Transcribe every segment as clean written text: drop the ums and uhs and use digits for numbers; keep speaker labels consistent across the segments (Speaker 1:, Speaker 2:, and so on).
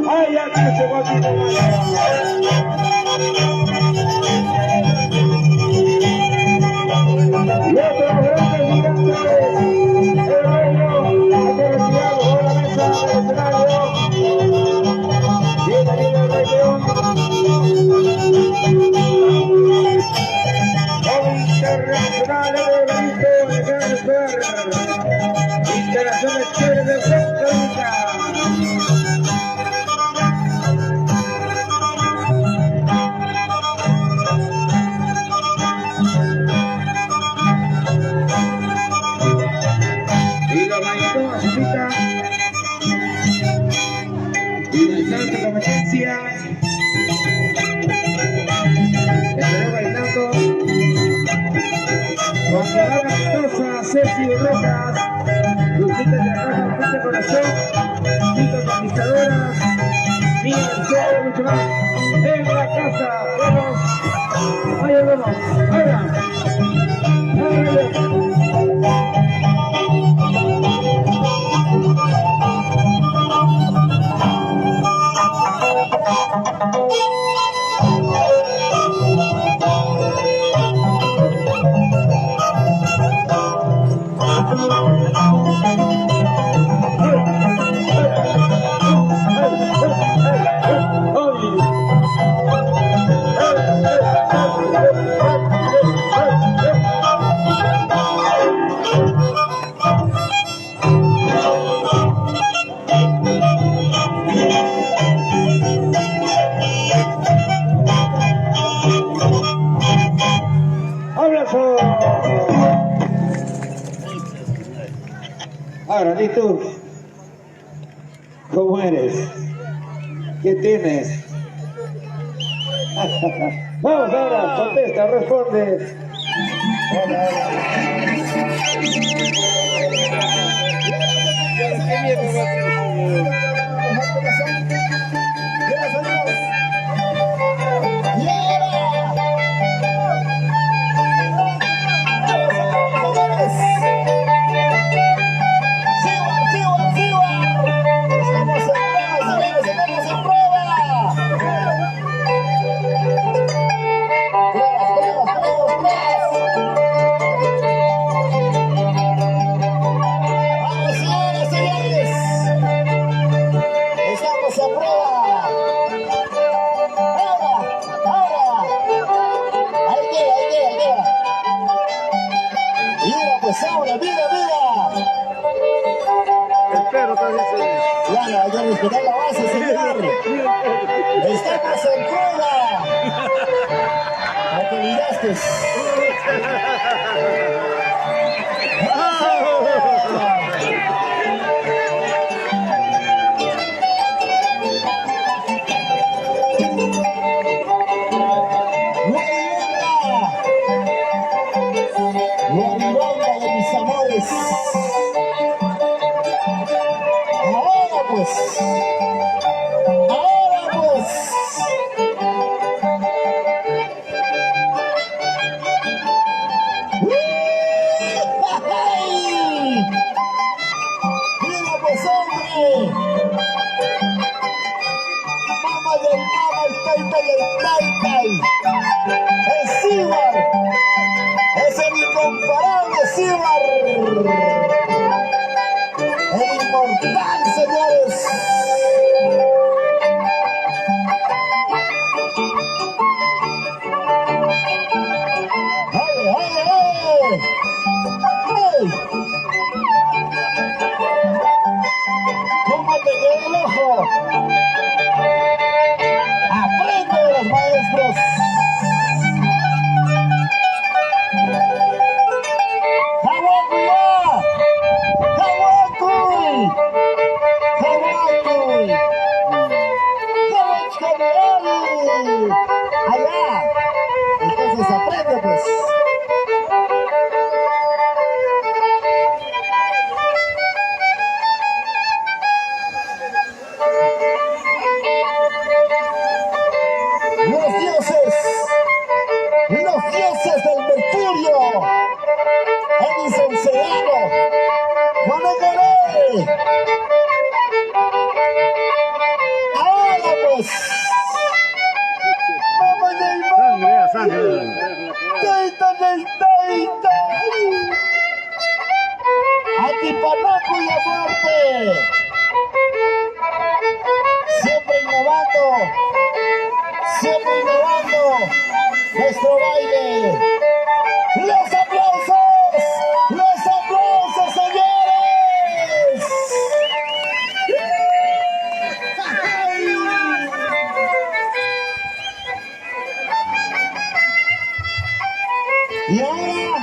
Speaker 1: Ay, aquí se va a y otros grandes gigantes, el reino, aquí retirado sobre la mesa del escenario. Viene el Rey León, internacional de Benito, el gran Fer, internacional chévere de Costa Rica. Y la mayor cita, y la santa competencia, estará bailando con Guadalajara Mendoza, Ceci Rojas, Lucita de la Casa Fuerte Corazón, Chicas Conquistadoras, Niña del Cielo, mucho más, en la casa, vamos, allá vamos, ahora, abrazo. Ahora, ¿y tú? ¿Cómo eres? ¿Qué tienes? Vamos ahora, contesta, responde. Hola, Claro, hay que respetar la base, señor. Estamos en prueba. ¿A que miraste? Guaribonga de mis amores. Ahora pues. ¡Mira pues, hombre! Mama del mama, el taita y el taita. ¡Es Cibar! ¡Es el incomparable Cibar! ¡El inmortal, señores! ¡Ay, ay, ay! ¡Ay! ¿Cómo te queda el ojo? ¡Aprende de los maestros! ¡Hawái! ¡Hawái! ¡Hawái!
Speaker 2: Edison Serrano, ¡Juan ahora pues! ¡Vamos Neymar!
Speaker 3: Sangre.
Speaker 2: ¡Teita! ¡Atipanaco y a muerte! Siempre innovando nuestro baile. ¡Los aplausos! Señores!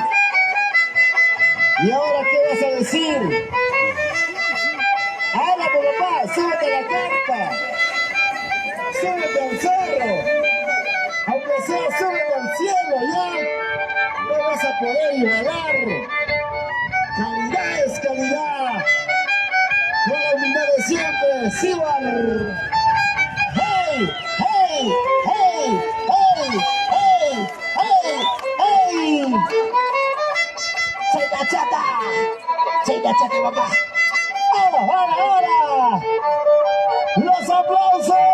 Speaker 2: ¿Y ahora qué vas a decir? ¡Ahora, papá! ¡Súbete a la carpa! ¡Súbete al cerro! Aunque sea, súbete al cielo, ya no vas a poder igualar. Calidad es calidad. Con la humildad de siempre, Cibar. ¡Hey! ¡Soy la chata, papá! ¡Ahora! ¡Los aplausos!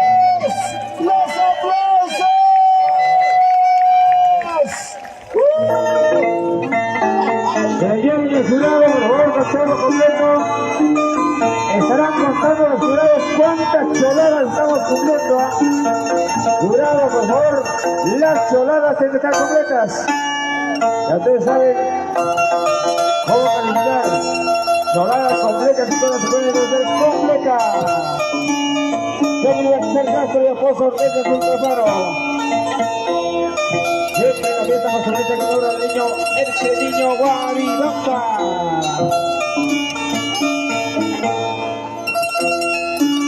Speaker 1: Señores y jurados, por favor, con todo completo. Estarán contando los jurados cuántas choladas estamos cumpliendo. Jurados, por favor, las choladas tienen que estar completas. Ya ustedes saben cómo calificar. Choladas completas y todas se pueden hacer completas. Técnica Ser Castro y Aposo Orquesta Sin Preparo. Siempre en la fiesta más bonita con obra del niño, el niño Guaribamba.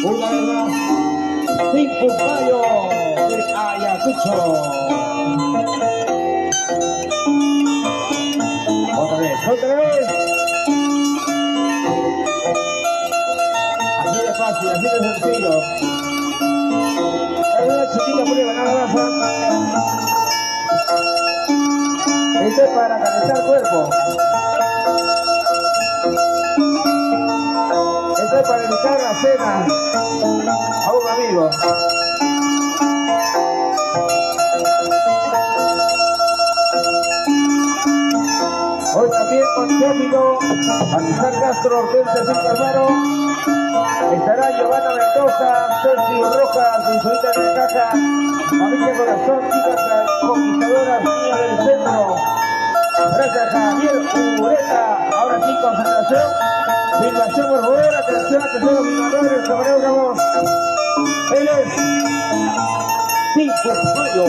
Speaker 1: Una vez más, Pincupayo de Ayacucho. Otra vez. Así de fácil, así de sencillo. Es una chiquita puede ganar la raza. Esto es para calentar cuerpo. Esto es para evitar la cena a un amigo. Hoy también con Tópico, Anizar Castro, Hortensia Sin Carvaro, estará Giovanna Mendoza, Sergio Rojas, Dulzurita de Caja, Familia Corazón, chicas conquistadoras, niñas del centro. Gracias Javier Ureta. Ahora sí, concentración. Filmación, por favor. Atención, los filmadores. Camarero Ramos. Él es Pincupayo.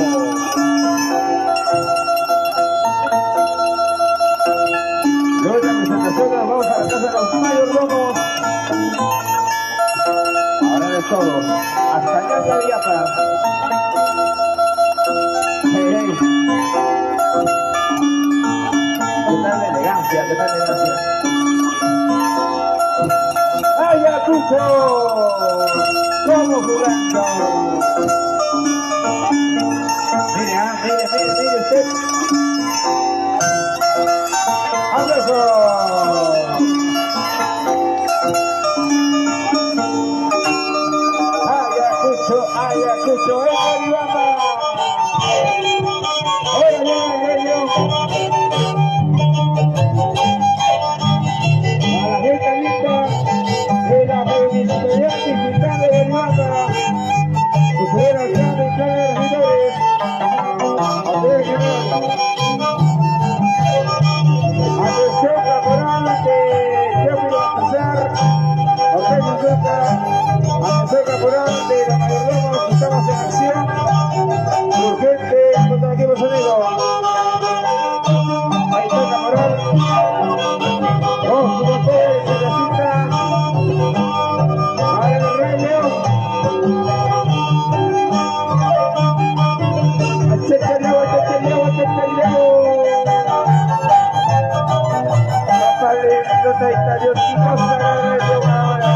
Speaker 1: Luego de la presentación nos vamos a la casa de los mayordomos. Ahora de todo. Hasta allá de Villapa. Hey. ¿Qué tal la elegancia? ¡Ayacucho! ¿Cómo jugando? Mire usted. ¡Abrazo! Ayacucho, Guaribamba. ¡Órale! Estamos en acción. Urgente, contra el equipo sonido. Ahí está Camoral. Dos jugadores en la cinta. Ahora el Rey León. Achete el León. Papá lindo, está Dios y cosa grande de una hora.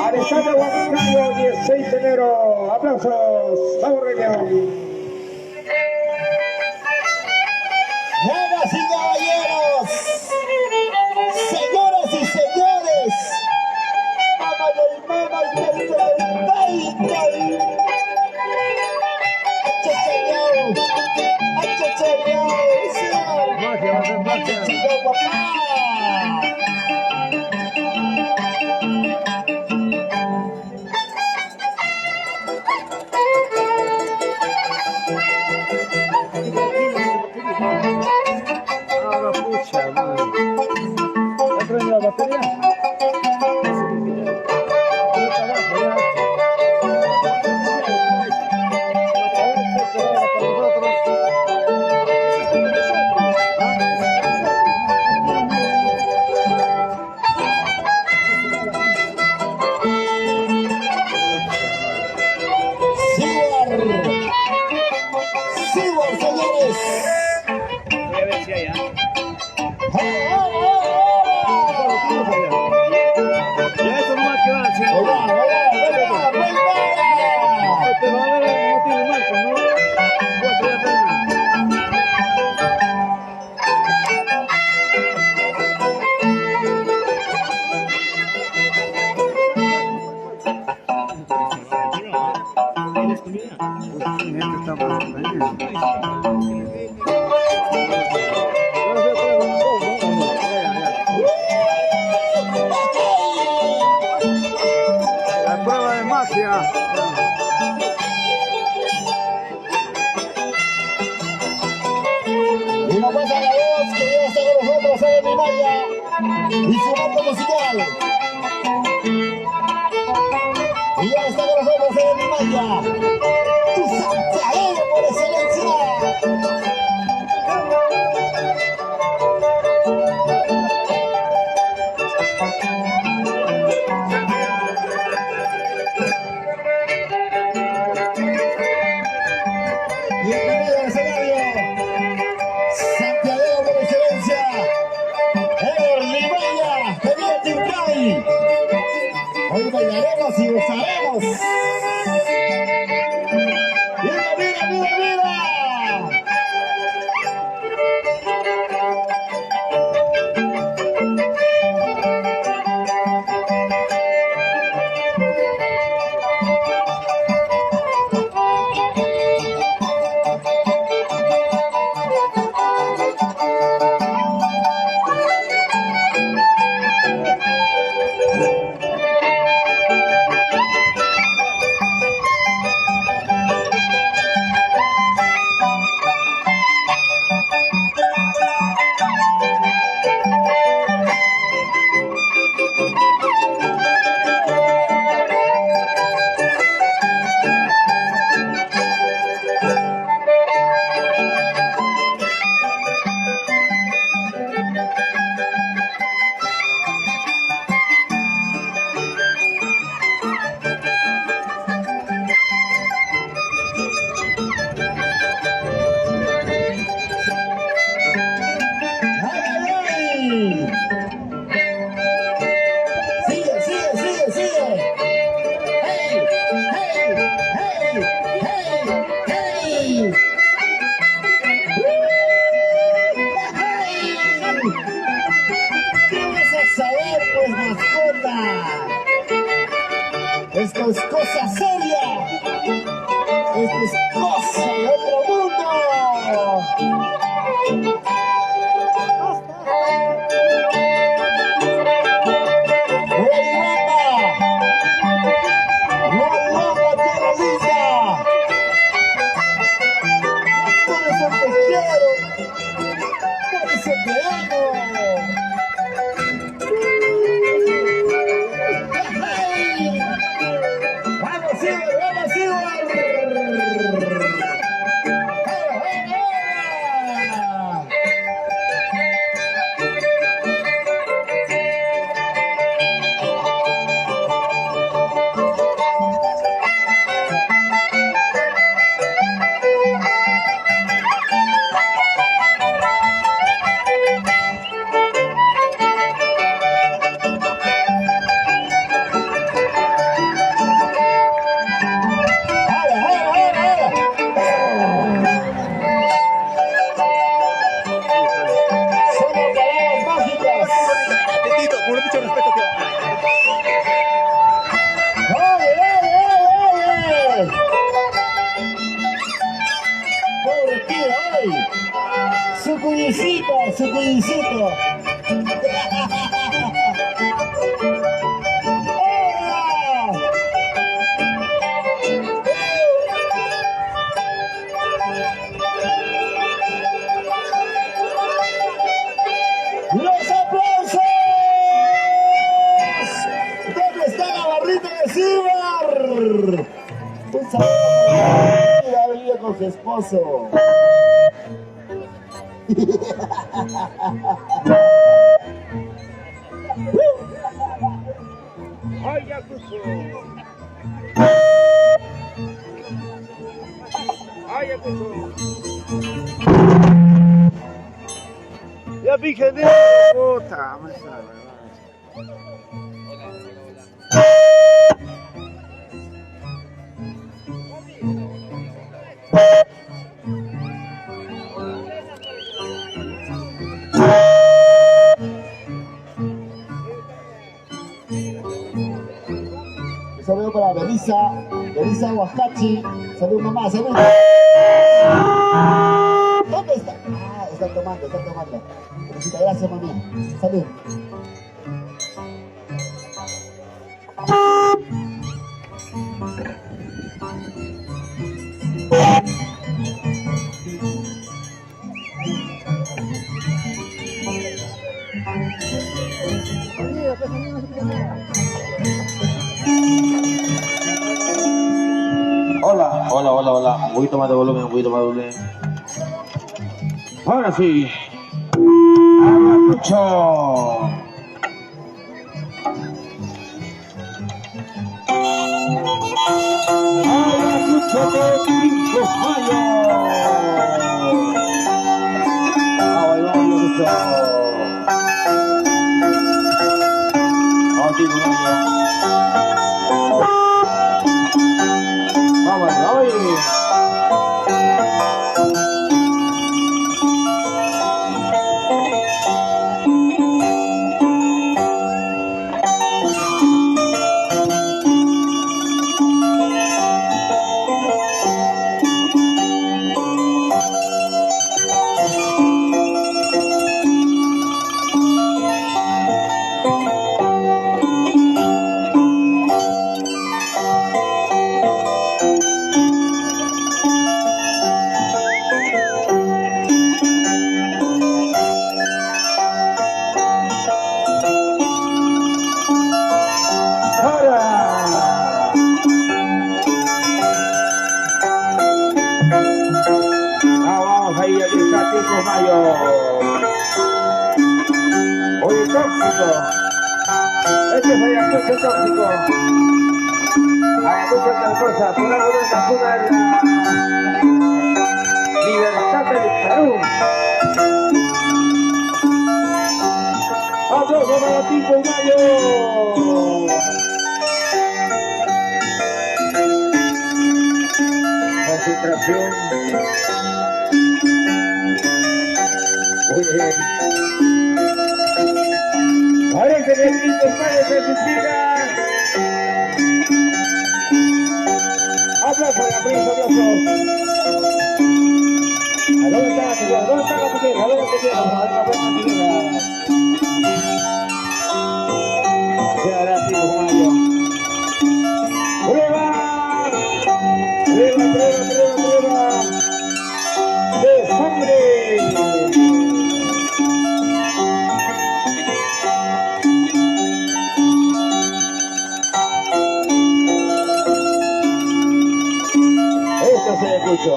Speaker 1: Alexander Huancayo, 16 de enero. Aplausos. Vamos, Reunión.
Speaker 2: Damas y caballeros, señoras y señores, mamá del mama y del
Speaker 1: la batería.
Speaker 2: Sigan, señores.
Speaker 1: Voy a ver si hay, ¿eh? Ya eso no va a quedar, sí. Pero va a ver, no tiene marco, ¿no? Voy a traer la prueba de magia.
Speaker 2: Y no pasa la voz que ya está con nosotros en mi malla y su marco musical. Y ya está con nosotros en mi malla. Tu Santiago por excelencia. Bienvenido al escenario, Santiago por excelencia, Limaya, de Villa Tincay. Hoy bailaremos y gozaremos. ¡Mira, mira, mira, mira! cosa seria. Esto es cosa de otro mundo. Guayuapa, tierra linda. Por eso te quiero, por eso te amo. ¡Vamos, Igor! ¡Vamos, Igor! Su cuyicito, su cuyicito. ¡Los aplausos! ¿Dónde está la barrita de Cibar? Un saludo para ha venido con su esposo.
Speaker 1: Ayacucho. Ayacucho. Ya dije de puta, me sabe.
Speaker 2: Un saludo para Belisa Huascachi. Salud mamá, salud. ¿Dónde está? Ah, están tomando. Felicita, gracias mami. Salud.
Speaker 1: Hola. Un poquito más de volumen, Ahora sí. Ayacucho. Ayacucho de 5 mayo. Ayacucho. Vamos. Oye, tóxico. Este es Ayacucho tóxico. Ayacucho otra cosa. Por algo no se cuna la libertad del Perú. Aplauso para 5 de mayo. Concentración. Oye. Parece que el grito padre se suicida. casa de la prensa de Osos. ¿A dónde está la tijera? ¿Dónde está la tijera? ¿A dónde está la tijera? A ver, la buena tijera. Se hará tipo Mayo. ¡Prueba! ¡Prueba, prueba, prueba, prueba! ¡De sangre! Esto se escuchó.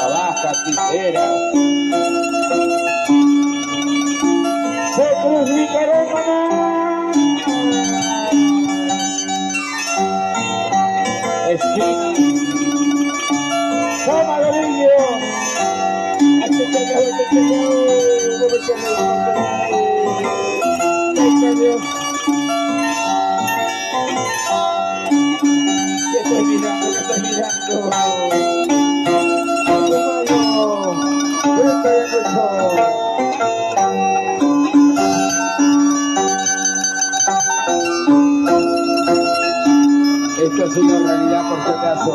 Speaker 1: Abaja tijeras. Se crucificaron, mamá. Esquina. Toma de vídeo. Dios. ¿Qué estoy mirando? ¿Qué estoy mirando? Esto es una realidad por si acaso.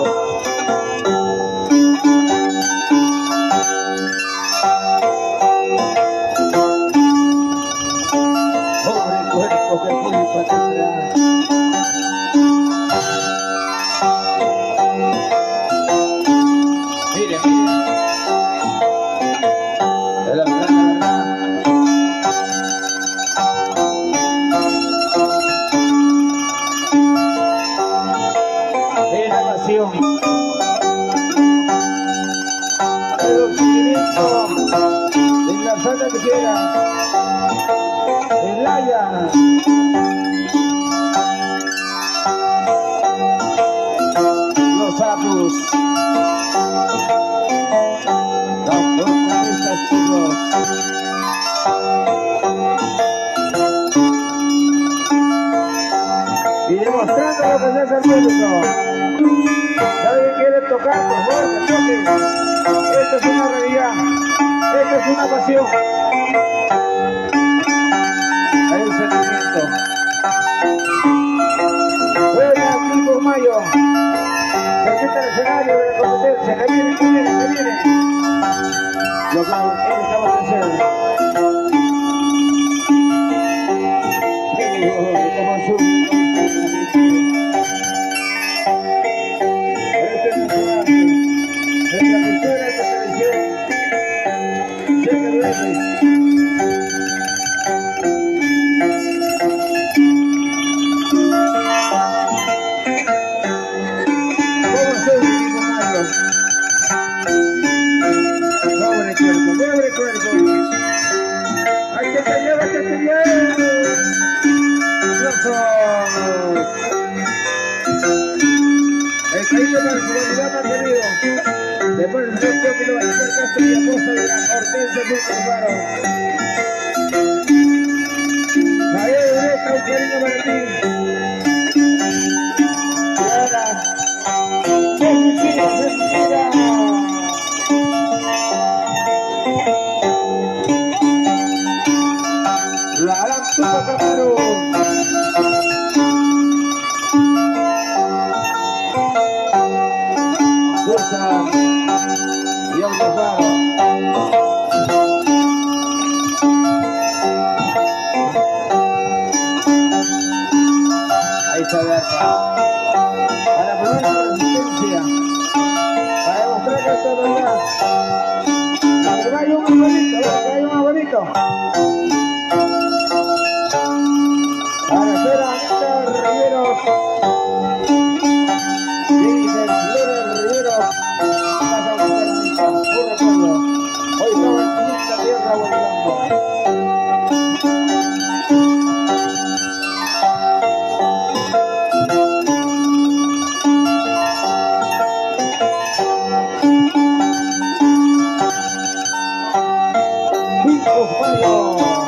Speaker 1: Pobre cuerpo que culpa tendrá. Mire, mire. Es la verdad, la verdad. Es la pasión. El sentimiento de la santa tijera. El Haya. Los sapos. Los protagonistas chicos. Y demostrando lo que se hace al público. Si alguien quiere tocar, por favor, que toque. Esto es una realidad. Esto es una pasión. Hay un sentimiento. Juega aquí por Mayo. Cerquita el escenario de la competencia. Que viene, que viene, que viene. Lo que acabamos de hacer. Como azul. Este es nuestro arte. Nuestra cultura, nuestra tradición. Siempre duele. Pobre cuerpo. ¡Ay, que te lleva, que te lleva! El caído para su vanidad mantenido. Después del sorteo que lo va a hacer Castro y Acosta de la Hortensia Lucas Faro. Javier Ureta, un cariño para ti. Y ahora, se suicida, se suicida. La gran Tupa Camaro. Fuerza y Autofaro. Ahí está Berta. Para probar su resistencia. Para demostrar que esto es verdad. Pero hay un abuelito, hay un abuelito. Para hacer a Anita Riveros. Dice Flores Riveros. Pasa a buscar a Anita. Un recuerdo. Hoy estaba en esta tierra volando. Mayo.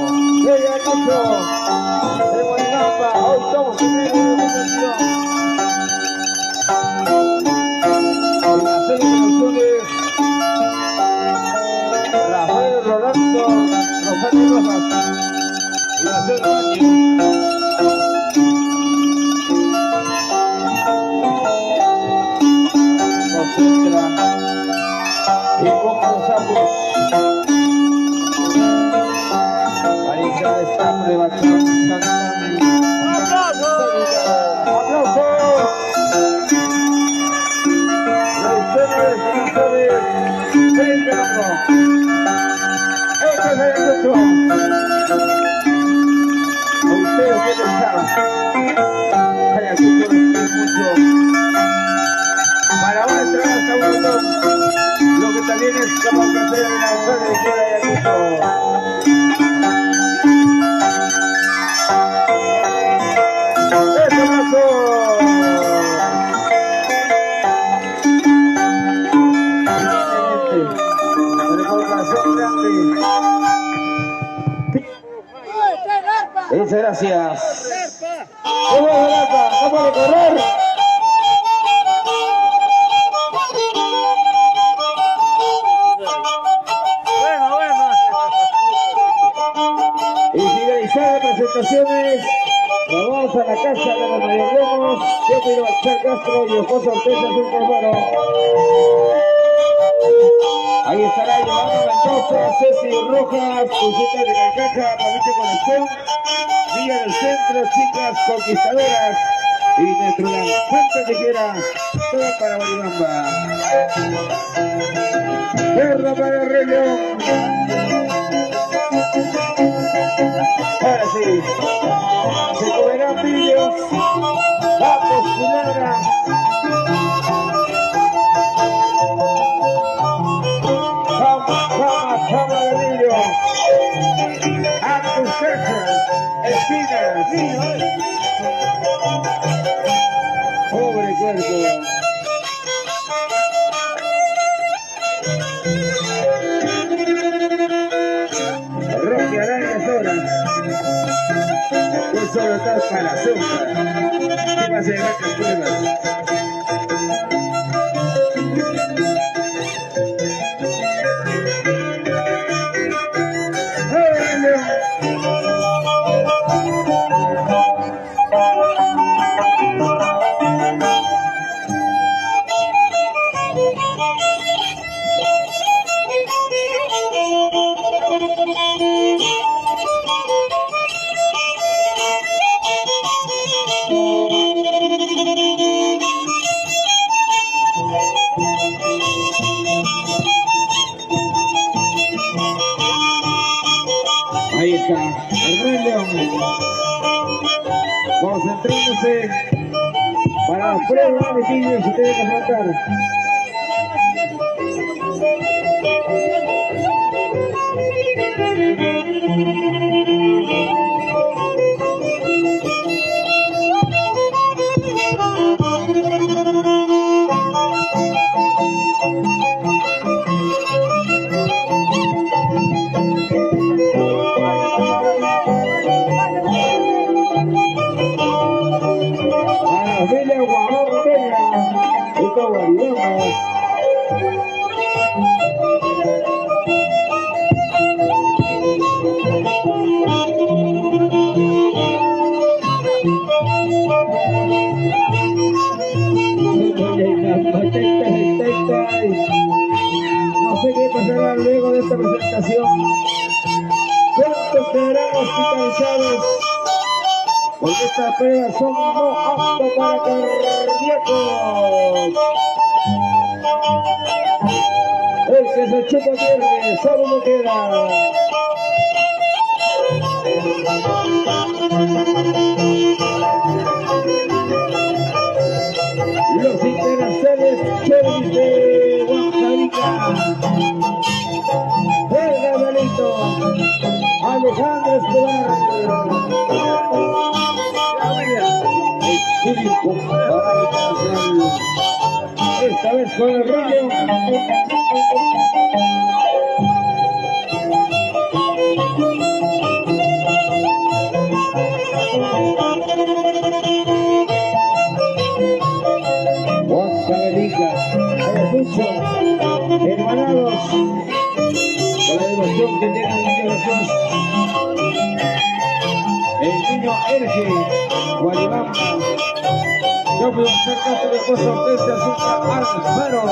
Speaker 1: ¿A ustedes qué pensaban? Ayacucho los quiere mucho. Para una entrega a uno, lo que también es como que hacer en la mujer de Ayacucho. ¡Eso, abrazo! Muchas gracias. ¡Vamos a ¡vamos a correr! Y finalizadas presentaciones, vamos a la casa de los mayordomos, yo pido a Char Castro y esposo Ortega Azul Cordero. Ahí estará Giovanni Mendoza, Ceci Rojas, Crucita de Calcaja, Pavite Conexión, Villa del Centro, Chicas Conquistadoras y nuestro danzante tijera, todo para Baribamba. Guerra para el Rey León. Ahora sí, se comerán vídeos, vamos, culebra. Vamos, Emilio. A tus casas, espinas. Pobre cuerpo. Roque Arañas Horas. Un solo tal para azúcar. ¿Qué más de vacas pruebas? Ahí está, el Rey León, concentrándose para las pruebas de niños que tienen que afrontar. No sé qué pasará luego de esta presentación. ¿Cuántos quedarán hospitalizados? Porque estas pruebas son no aptas para cardíacos. El que se chupa pierde, solo no queda. Los internacionales Chervis de Guaxarica, el Gabrielito, Alejandro Escobar, el público para esta vez con el rollo. Ayacucho, hermanados, con la devoción que tiene el niño Jesús, el niño Erge, Guaribamba, yo puedo ser caso de esposo de este azúcar Alfaro.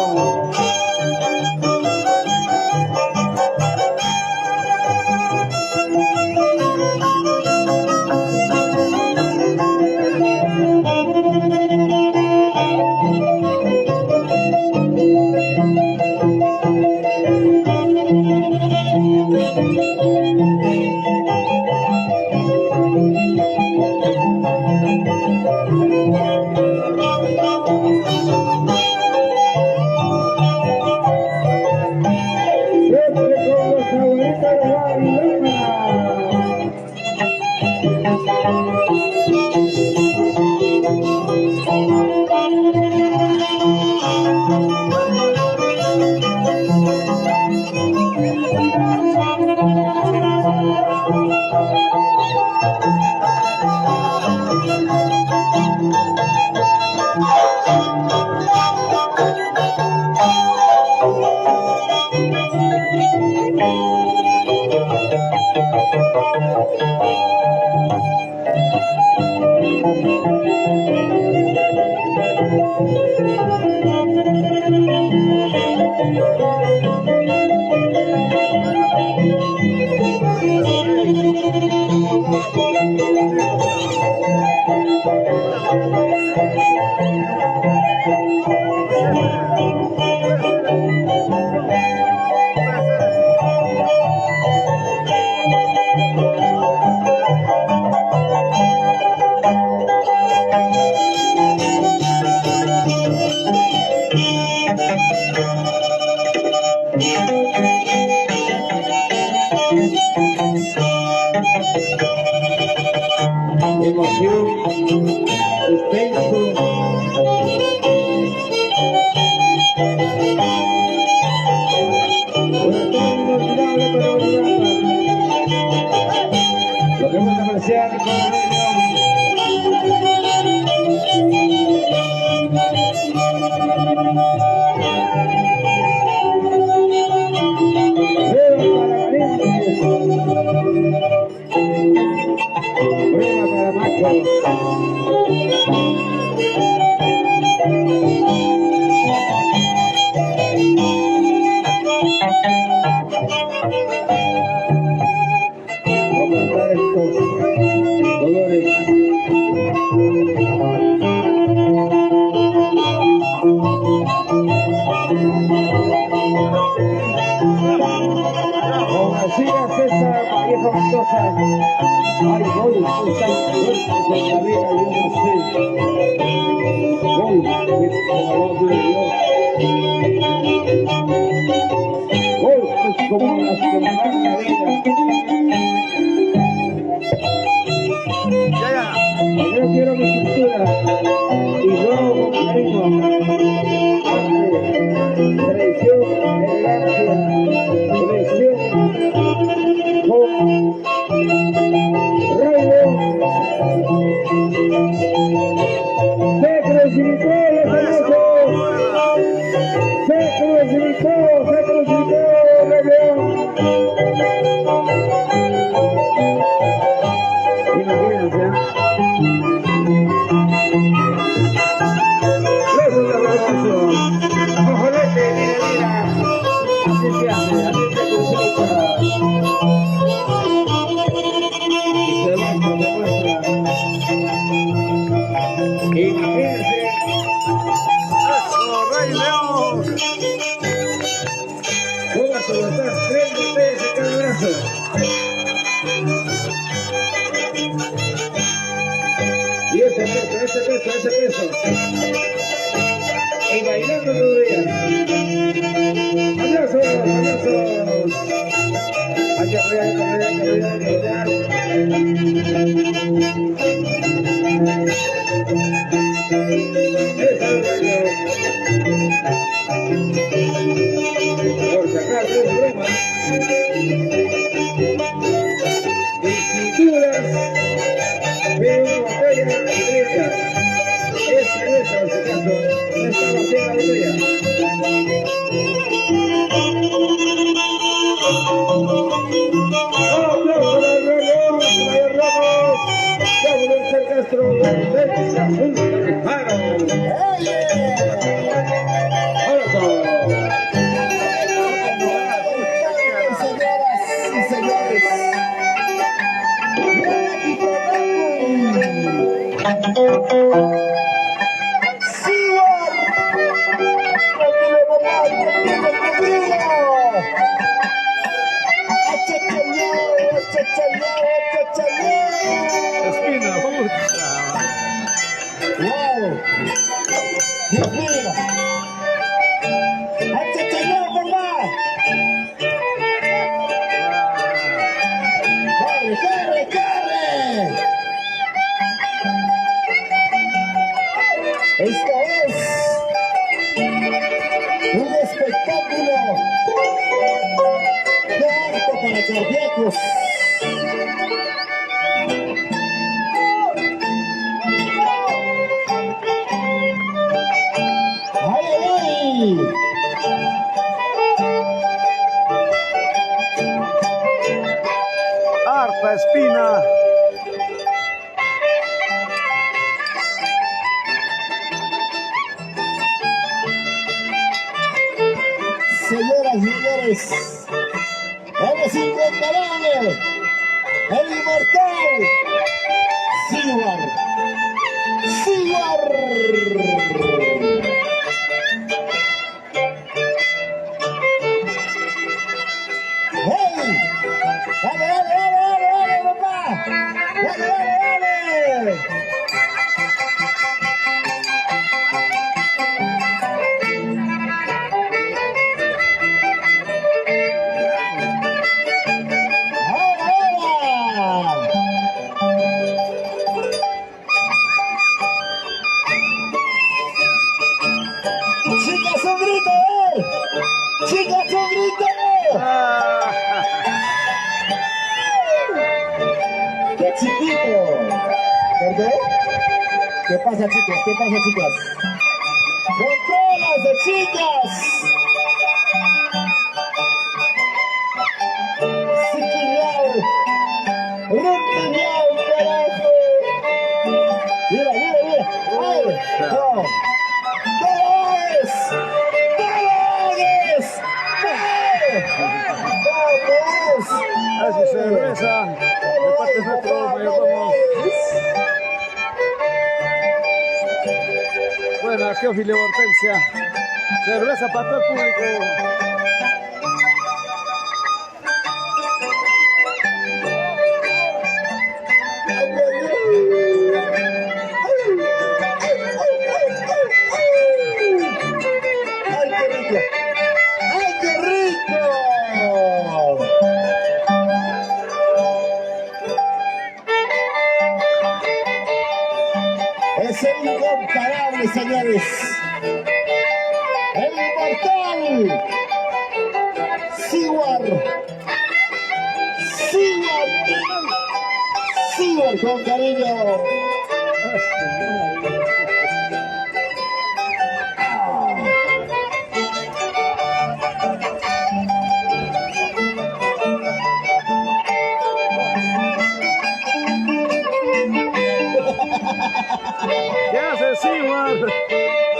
Speaker 1: inolvidable coreografía. Lo que vamos a apreciar con el Prueba para machos. Vamos a dar estos dolores. Con García César Viejo Mendoza. Ay, voy, está fuerte con la vida, yo no sé. Voy, como de Dios. Voy, es como las que me dan la vida. Yo quiero mi cintura y luego con cariño. Arte, tradición, elegancia, conexión con Raido. Se crucificó los famosos. Se crucificó, Raido. Imagínense, ¿eh? Eso es hermoso. Cojolete, mira. Así se hace, así se crucifica. Y se muestra. Imagínense.
Speaker 3: ¡Eso, Rey León!
Speaker 1: Vamos a soltar 3 botellas en cada brazo. Y ese peso. Y bailando todavía. Aplausos. Hay que apoyar. Eso es bueno. Por sacar 3 bromas. Escrituras. Veo una botella y brinda. Es cerveza, en este caso. No está vacía la botella. ¡Aplausos para el Ramos! ¡Mayor Castro! ¡Defensa Punta del Paro!
Speaker 2: Señoras y señores,
Speaker 3: Espina, puta.
Speaker 2: wow, Dios mío, achachayao, papá, corre. Esto es un espectáculo de arte para cardíacos. ¡Ay!
Speaker 3: Harta espina.
Speaker 2: Señoras y señores, el incomparable, el inmortal, Siwar. ¡Hey! ¡Dale, papá! ¡Dale! ¡Ahora! Chicas, un grito, chicas, un grito.
Speaker 3: Ah,
Speaker 2: ¡Qué chiquito! ¿Perdón? ¿Qué pasa, chicos? ¿Qué pasa, chicas? ¡Controlas de chicas! ¡Siquillao! ¡Rumpiñao, carajo! ¡Mira, mira, mira! ¡Ay! ¡No! ¡Dolores! ¡Dolores! ¡Vamos!
Speaker 3: así cerveza. De parte nuestro mayordomo. Buena, Teófilo Hortensia. Cerveza para todo el público.
Speaker 2: ¡Ay, qué rico! ¡Ay, qué rico! Es el incomparable, señores. El inmortal. Seward. Seward. Seward con cariño.
Speaker 3: ¿Qué hace Seward?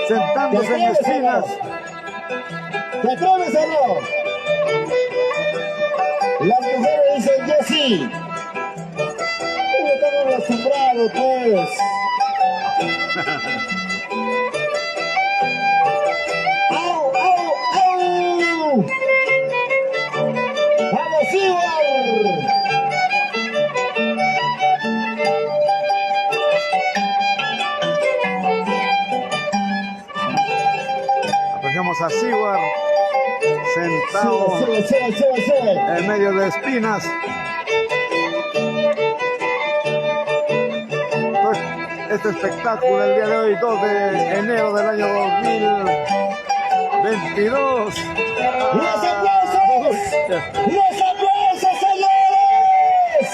Speaker 3: Sentándose en espinas.
Speaker 2: ¿Te atreves o no? Las mujeres dicen yo sí. Pero estamos acostumbrados, pues. ¡Au, au, au! ¡Vamos, Seward!
Speaker 3: Apreciamos a Seward sentado
Speaker 2: Sube.
Speaker 3: en medio de espinas. Pues, este espectáculo el día de hoy, 2 de enero del año 2022.
Speaker 2: ¡Los aplausos! ¡Los aplausos, señores!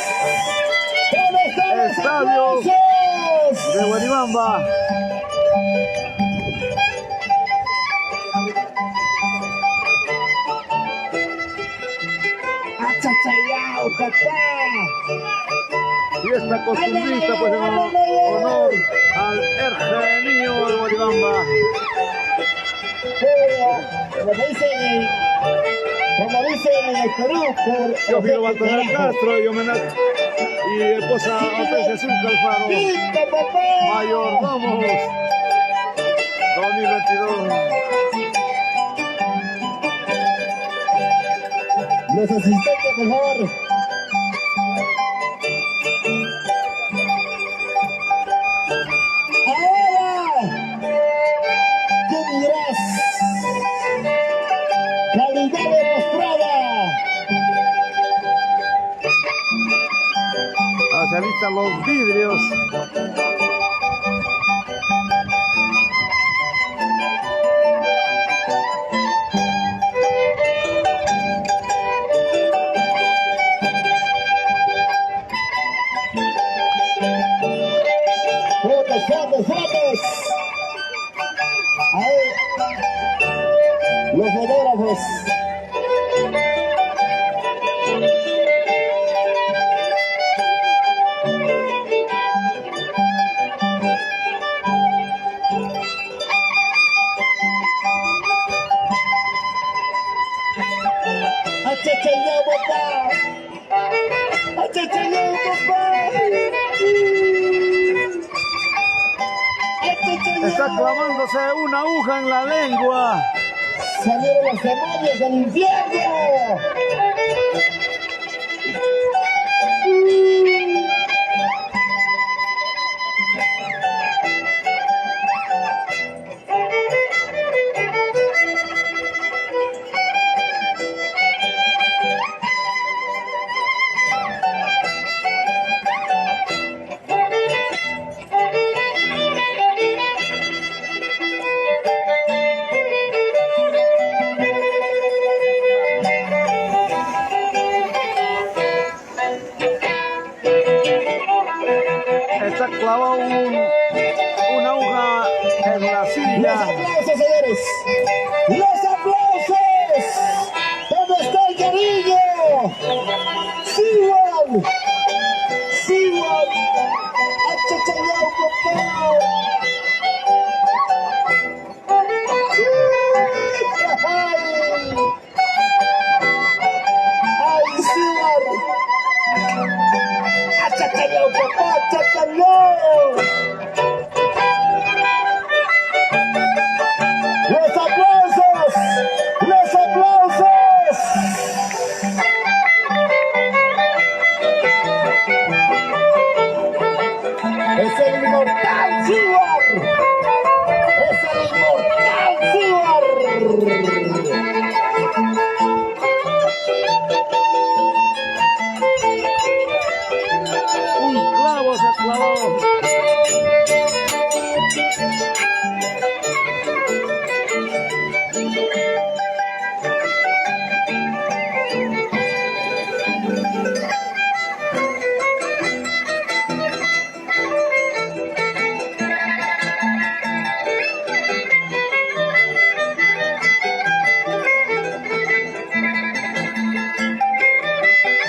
Speaker 2: ¿Dónde están los
Speaker 3: Estadio
Speaker 2: aplausos?
Speaker 3: de Guaribamba.
Speaker 2: ¡Achachayao, papá!
Speaker 3: Fiesta costumbrista, pues en honor al Erge Niño de Guaribamba.
Speaker 2: Como dicen en el Perú,
Speaker 3: Teófilo Baltasar Castro y homenaje y esposa Hortensia Zulca Alfaro.
Speaker 2: ¡Listo, papá!
Speaker 3: Mayordomos 2022.
Speaker 2: Los asistentes, por favor. Ahora, ¿qué dirás? Calidad demostrada.
Speaker 3: Se alistan los vidrios.
Speaker 2: Fotos. Ahí, los fotógrafos. Achachayao, papá. Achachayao, papá.
Speaker 3: Está clavándose una aguja en la lengua.
Speaker 2: Salieron los demonios del infierno.
Speaker 3: en la
Speaker 2: Los
Speaker 3: silla.
Speaker 2: aplausos, señores. Los aplausos. ¿Dónde está el cariño? Siwan. Siwan. Achachayao, papá. Ay, Siwan. Achachayao, papá. Achachayao. ¡Los aplausos! ¡Los aplausos! ¡Es el inmortal Siwan! ¡Es el inmortal Siwan!
Speaker 3: Un clavo se clavó.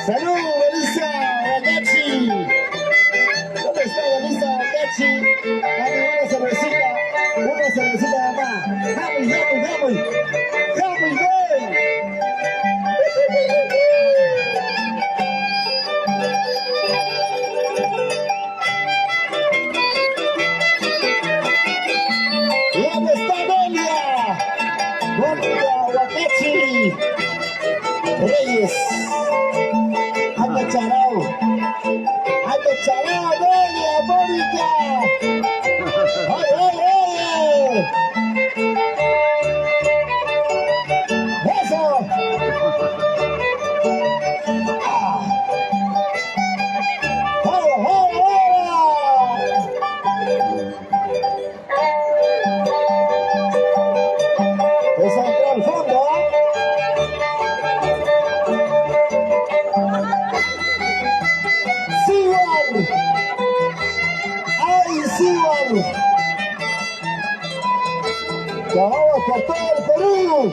Speaker 2: ¡Salud, Belisa Bagachi! ¿Dónde está Belisa Bagachi? Dame una cervecita, mamá. ¡Happy, happy, happy! ¡Happy day! ¿Dónde está Delia? Mónica Bagachi Reyes. ¡Anda charao! ¡Anda charao, Delia, Mónica! ¡Ay, ay, ay! ¡Eso! ¡Ah! ¡Ay, ay, ay! Esa entró al fondo, ¿ah? ¡Siwan! ¡Ay, Siwan! ¡Ya vamos por todo el Perú!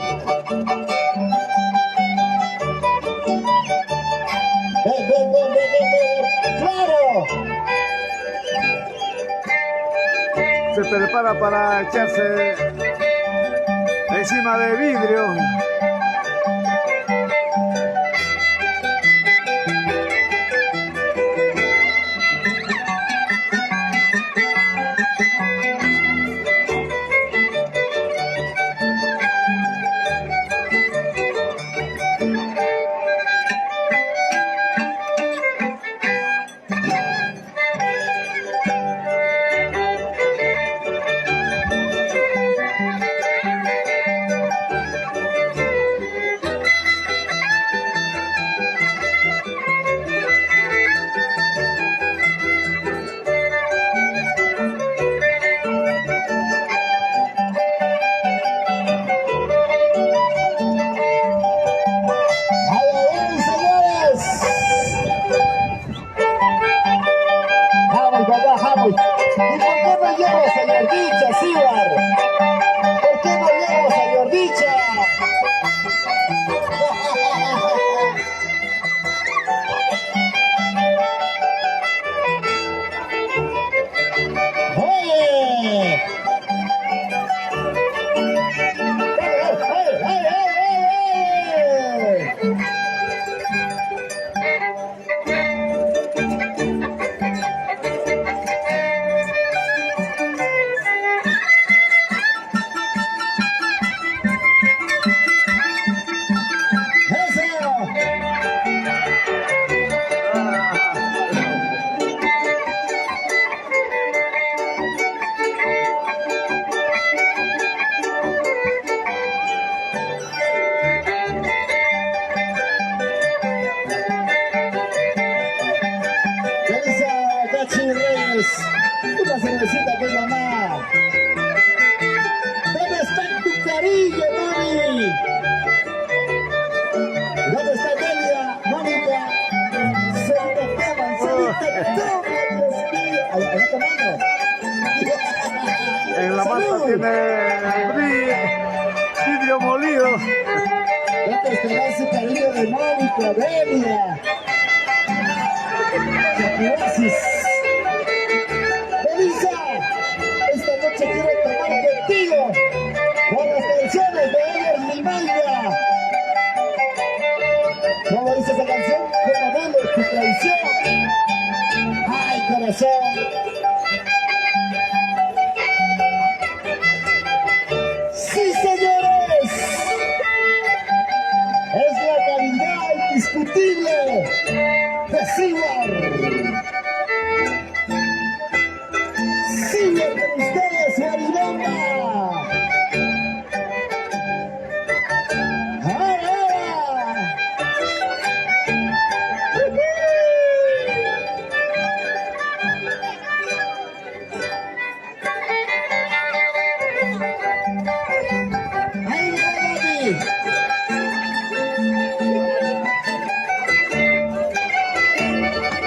Speaker 2: ¡Ven, ven, ven, ven, ven, ven! ¡Claro!
Speaker 3: Se prepara para echarse encima de vidrio. hasta tiene vidrio molido.
Speaker 2: ¿Dónde estará ese cariño de Mónica, Delia? Chapirosis. Melissa, esta noche quiero tomar contigo con las canciones de Ever Limaya. ¿Cómo dice esa canción? ¿Cómo duele tu traición? ¡Ay, corazón! ¡Sí, señores! Es la calidad indiscutible de Seward. Sigue con ustedes, Maribamba.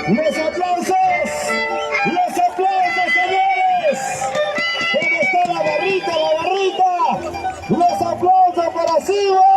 Speaker 2: Los aplausos, señores. ¿Dónde está la barrita, la barrita? Los aplausos para Seward.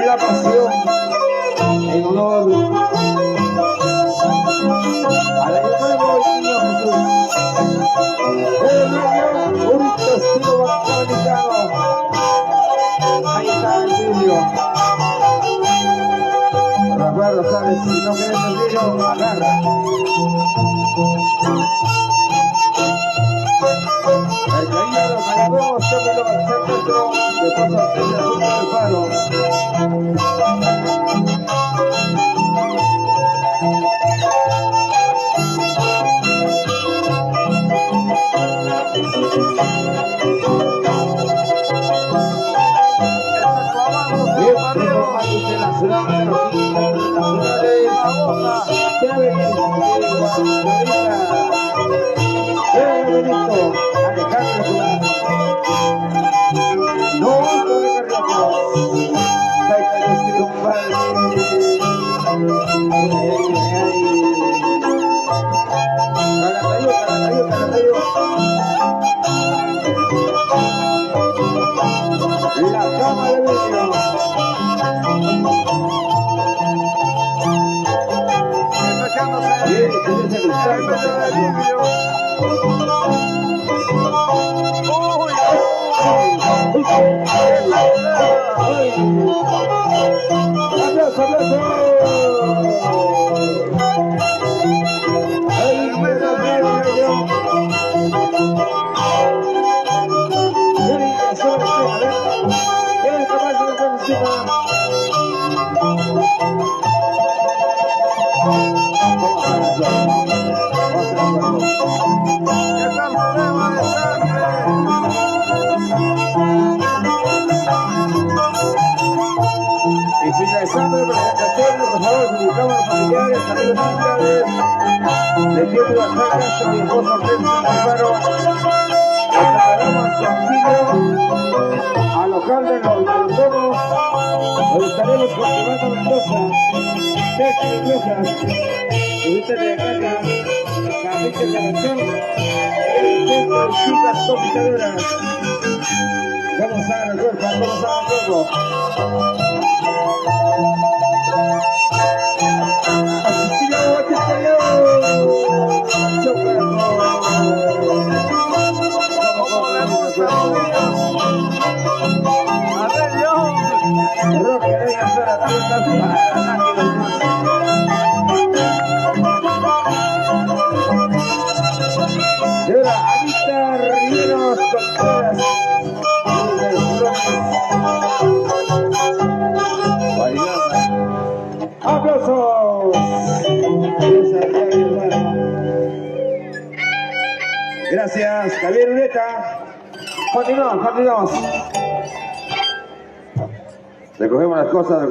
Speaker 1: La pasión en honor al año nuevo y niño Jesús. El niño, un estilo dominicano. Ahí está el vídeo. Rafael Rosales, si no querés el vídeo, agarra. El cariño de los mayordomos, tómelo al centro, después obtiene el punto del palo. La cama de vidrio. Y finalizando el presentatorio, por favor, felicitamos a los familiares, amigos y amistades de Pietro Bajaca, mi esposa Hortensia Alvaro. Le trasladamos su auxilio al local de los mayordomos, donde estaremos con Iván Mendoza, Techi de Brujas, Judita de Acaca, Cacique de Nación, el centro de chicas topicadoras. Vamos a dar el cuerpo, vamos a dar el cuerpo. Señora Anita Riveros Contreras. ¡Aplausos! Gracias, Javier Ureta. Continuamos. Recogemos las cosas.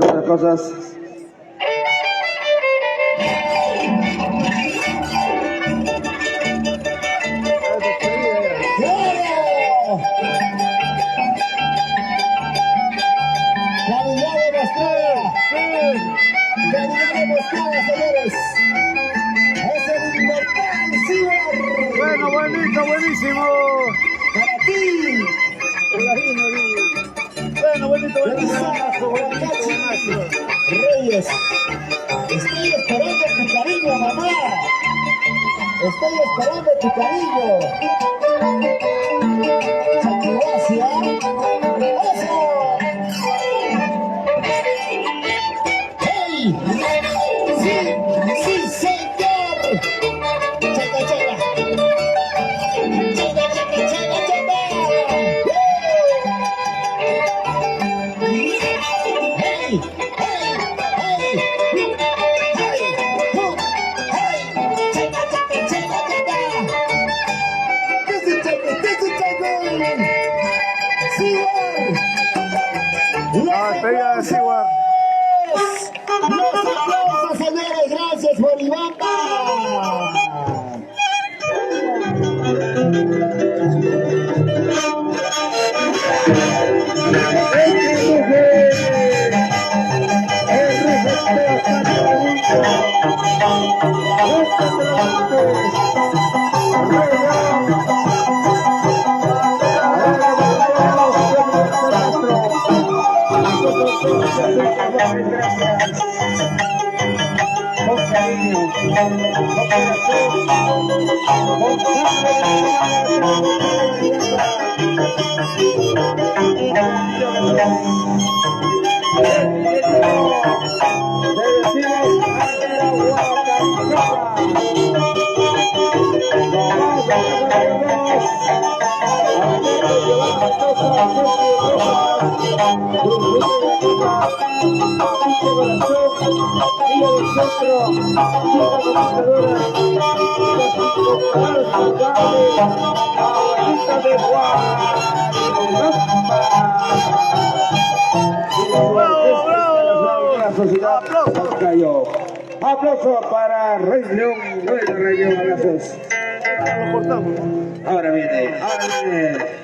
Speaker 2: Señores, es el inmortal Cibar.
Speaker 3: Bueno, buenísimo.
Speaker 2: Para ti.
Speaker 3: Buenísimo.
Speaker 2: Reyes, estoy esperando tu cariño, mamá. Estoy esperando tu cariño. Sacrificia. ¡Eso! ¡Hey! ¡Sí, señor! ¡Chaca, chaca! ¡Chaca, chaca, chaca, chaca! ¡Hey! ¡Hey! ¡Hey!
Speaker 3: despedida de Seward.
Speaker 2: Los aplausos, señores, gracias por mi banda.
Speaker 1: Aplauso para Rey León, Rey León, abrazos.
Speaker 3: Lo cortamos.
Speaker 1: Ahora viene.